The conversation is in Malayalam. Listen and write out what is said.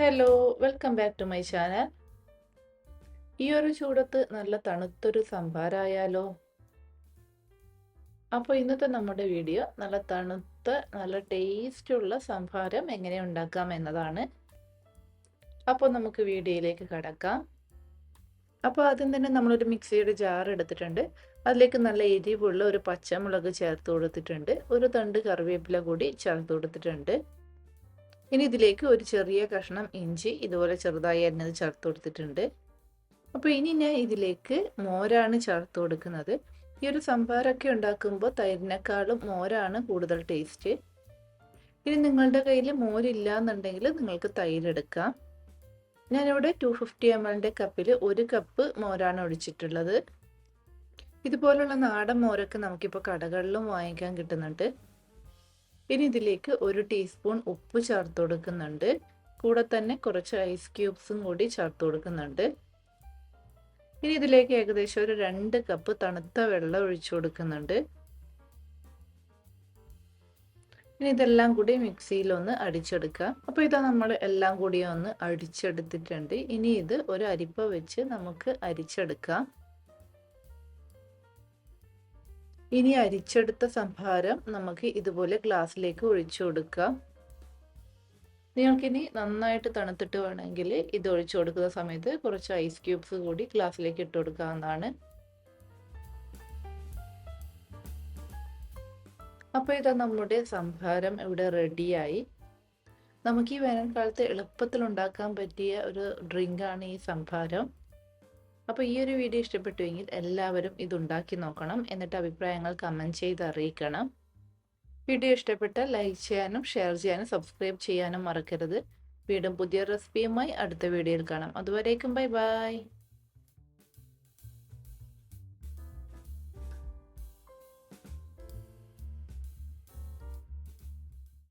Hello, welcome back to my channel. ഈ ഒരു ചൂടത്ത് നല്ല തണുത്തൊരു സംഭാരായാലോ? അപ്പോൾ ഇന്നത്തെ നമ്മുടെ വീഡിയോ നല്ല തണുത്ത നല്ല ടേസ്റ്റുള്ള സംഭാരം എങ്ങനെ ഉണ്ടാക്കാം എന്നതാണ്. അപ്പോൾ നമുക്ക് വീഡിയോയിലേക്ക് കടക്കാം. അപ്പോൾ ആദ്യം തന്നെ നമ്മളൊരു മിക്സിയുടെ ജാർ എടുത്തിട്ടുണ്ട്. അതിലേക്ക് നല്ല എരിവുള്ള ഒരു പച്ചമുളക് ചേർത്ത് കൊടുത്തിട്ടുണ്ട്. ഒരു തണ്ട് കറിവേപ്പില കൂടി ചേർത്ത് കൊടുത്തിട്ടുണ്ട്. ഇനി ഇതിലേക്ക് ഒരു ചെറിയ കഷ്ണം ഇഞ്ചി ഇതുപോലെ ചെറുതായി അരിഞ്ഞത് ചേർത്ത് കൊടുത്തിട്ടുണ്ട്. അപ്പോൾ ഇനി ഞാൻ ഇതിലേക്ക് മോരാണ് ചേർത്ത് കൊടുക്കുന്നത്. ഈ ഒരു സംഭാരമൊക്കെ ഉണ്ടാക്കുമ്പോൾ തൈരിനേക്കാളും മോരാണ് കൂടുതൽ ടേസ്റ്റ്. ഇനി നിങ്ങളുടെ കയ്യിൽ മോരില്ല എന്നുണ്ടെങ്കിൽ നിങ്ങൾക്ക് തൈര് എടുക്കാം. ഞാനിവിടെ 250 ml കപ്പിൽ 1 കപ്പ് മോരാണ് ഒഴിച്ചിട്ടുള്ളത്. ഇതുപോലുള്ള നാടൻ മോരൊക്കെ നമുക്കിപ്പോൾ കടകളിലും വാങ്ങിക്കാൻ കിട്ടുന്നുണ്ട്. ഇനി ഇതിലേക്ക് 1 ടീസ്പൂൺ ഉപ്പ് ചേർത്ത് കൊടുക്കുന്നുണ്ട്. കൂടെ തന്നെ കുറച്ച് ഐസ് ക്യൂബ്സും കൂടി ചേർത്ത് കൊടുക്കുന്നുണ്ട്. ഇനി ഇതിലേക്ക് ഏകദേശം ഒരു 2 കപ്പ് തണുത്ത വെള്ളം ഒഴിച്ചു കൊടുക്കുന്നുണ്ട്. ഇനി ഇതെല്ലാം കൂടി മിക്സിയിലൊന്ന് അടിച്ചെടുക്കാം. അപ്പോൾ ഇതാ നമ്മൾ എല്ലാം കൂടി ഒന്ന് അടിച്ചെടുത്തിട്ടുണ്ട്. ഇനി ഇത് ഒരു അരിപ്പ വെച്ച് നമുക്ക് അരിച്ചെടുക്കാം. ഇനി അരിച്ചെടുത്ത സംഭാരം നമുക്ക് ഇതുപോലെ ഗ്ലാസ്സിലേക്ക് ഒഴിച്ചു കൊടുക്കാം. നിങ്ങൾക്കിനി നന്നായിട്ട് തണുത്തിട്ട് വേണമെങ്കിൽ ഇത് ഒഴിച്ചു കൊടുക്കുന്ന സമയത്ത് കുറച്ച് ഐസ് ക്യൂബ്സ് കൂടി ഗ്ലാസ്സിലേക്ക് ഇട്ട് കൊടുക്കാവുന്നതാണ്. അപ്പോൾ ഇതാ നമ്മുടെ സംഭാരം ഇവിടെ റെഡിയായി. നമുക്ക് ഈ വേനൽക്കാലത്ത് എളുപ്പത്തിൽ ഉണ്ടാക്കാൻ പറ്റിയ ഒരു ഡ്രിങ്കാണ് ഈ സംഭാരം. അപ്പോൾ ഈ ഒരു വീഡിയോ ഇഷ്ടപ്പെട്ടുവെങ്കിൽ എല്ലാവരും ഇതുണ്ടാക്കി നോക്കണം. എന്നിട്ട് അഭിപ്രായങ്ങൾ കമൻറ്റ് ചെയ്ത് അറിയിക്കണം. വീഡിയോ ഇഷ്ടപ്പെട്ടാൽ ലൈക്ക് ചെയ്യാനും ഷെയർ ചെയ്യാനും സബ്സ്ക്രൈബ് ചെയ്യാനും മറക്കരുത്. വീണ്ടും പുതിയ റെസിപ്പിയുമായി അടുത്ത വീഡിയോയിൽ കാണാം. അതുവരേക്കും ബൈ ബൈ.